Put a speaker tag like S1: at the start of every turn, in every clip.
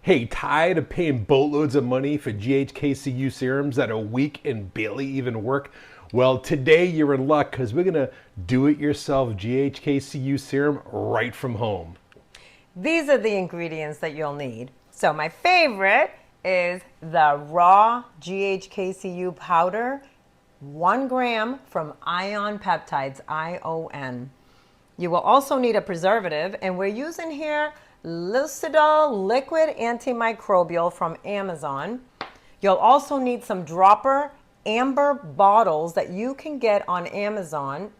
S1: Hey, tired of paying boatloads of money for GHK-Cu serums that are weak and barely even work? Well, today you're in luck because we're going to do-it-yourself GHK-Cu serum right from home.
S2: These are the ingredients that you'll need. So my favorite is the raw GHK-Cu powder, 1 gram from Ion Peptides, ION. You will also need a preservative, and we're using here Lucidol liquid antimicrobial from Amazon. You'll also need some dropper amber bottles that you can get on Amazon,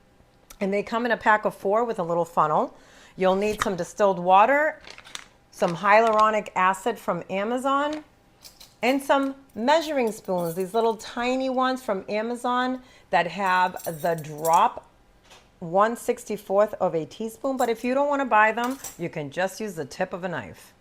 S2: and they come in a pack of 4 with a little funnel. You'll need some distilled water, some hyaluronic acid from Amazon, and some measuring spoons, these little tiny ones from Amazon that have the drop 1/64 of a teaspoon, but if you don't want to buy them, you can just use the tip of a knife.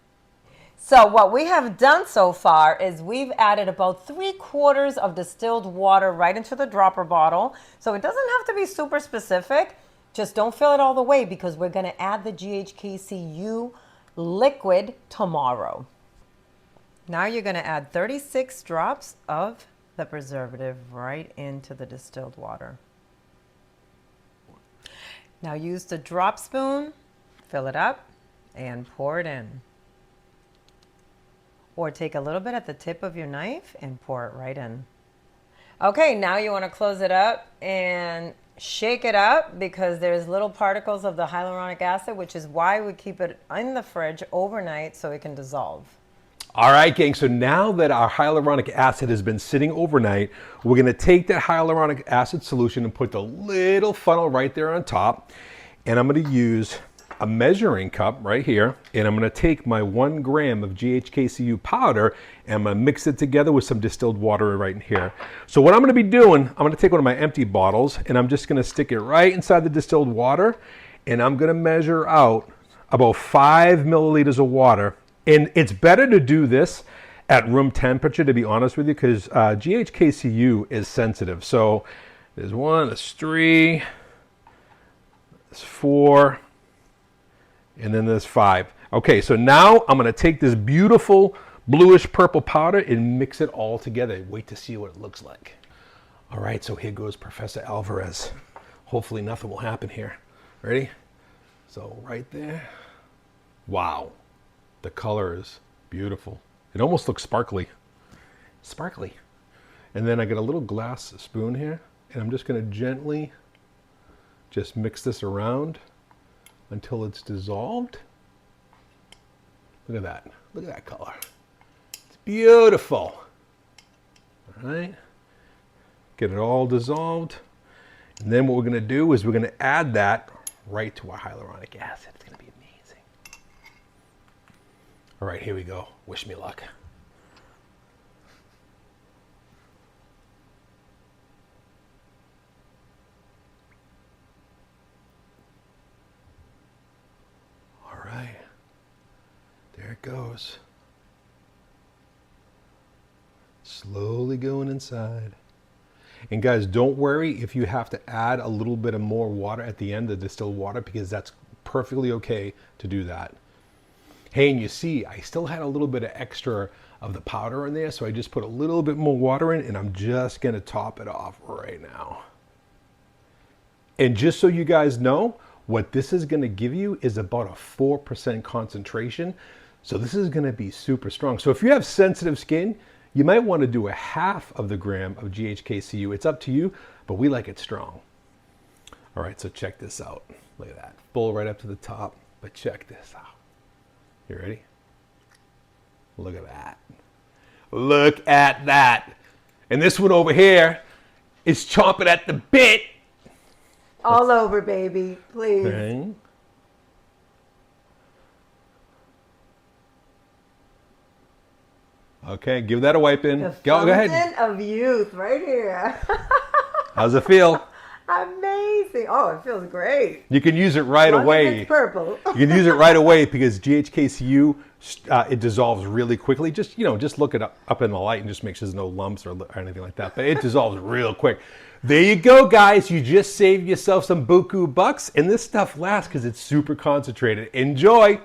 S2: So what we have done so far is we've added about 3/4 of distilled water right into the dropper bottle. So it doesn't have to be super specific. Just don't fill it all the way because we're going to add the GHK-Cu liquid tomorrow. Now you're going to add 36 drops of the preservative right into the distilled water. Now use the drop spoon, fill it up, and pour it in. Or take a little bit at the tip of your knife and pour it right in. Okay, now you want to close it up and shake it up because there's little particles of the hyaluronic acid, which is why we keep it in the fridge overnight so it can dissolve.
S1: All right, gang, so now that our hyaluronic acid has been sitting overnight, we're gonna take that hyaluronic acid solution and put the little funnel right there on top. And I'm gonna use a measuring cup right here, and I'm gonna take my 1 gram of GHK-Cu powder and I'm gonna mix it together with some distilled water right in here. So what I'm gonna be doing, I'm gonna take one of my empty bottles and I'm just gonna stick it right inside the distilled water, and I'm gonna measure out about 5 milliliters of water. And it's better to do this at room temperature, to be honest with you, because GHK-Cu is sensitive. So there's 1, there's 3, there's 4, and then there's 5. Okay, so now I'm gonna take this beautiful bluish purple powder and mix it all together. Wait to see what it looks like. All right, so here goes Professor Alvarez. Hopefully nothing will happen here. Ready? So right there. Wow. The color is beautiful. It almost looks sparkly. Sparkly. And then I got a little glass spoon here, and I'm just gonna gently just mix this around until it's dissolved. Look at that. Look at that color. It's beautiful. All right. Get it all dissolved. And then what we're gonna do is we're gonna add that right to our hyaluronic acid. It's gonna be amazing. All right, here we go. Wish me luck. All right, there it goes. Slowly going inside. And guys, don't worry if you have to add a little bit of more water at the end, the distilled water, because that's perfectly okay to do that. Hey, and you see, I still had a little bit of extra of the powder in there, so I just put a little bit more water in, and I'm just gonna top it off right now. And just so you guys know, what this is gonna give you is about a 4% concentration. So this is gonna be super strong. So if you have sensitive skin, you might wanna do a 1/2 of the gram of GHK-Cu. It's up to you, but we like it strong. All right, so check this out. Look at that, full right up to the top, but check this out. You ready? Look at that. Look at that. And this one over here is chomping at the bit.
S2: All over, baby, please.
S1: Okay. Okay, give that a wipe in.
S2: The
S1: Go ahead.
S2: fountain of youth right here.
S1: How's it feel?
S2: Amazing. Oh, it feels great.
S1: You can use it right
S2: As long as
S1: away.
S2: it's purple.
S1: You can use it right away because GHK-Cu, it dissolves really quickly. Just, just look it up in the light and just make sure there's no lumps or anything like that. But it dissolves real quick. There you go, guys. You just saved yourself some buku bucks. And this stuff lasts because it's super concentrated. Enjoy.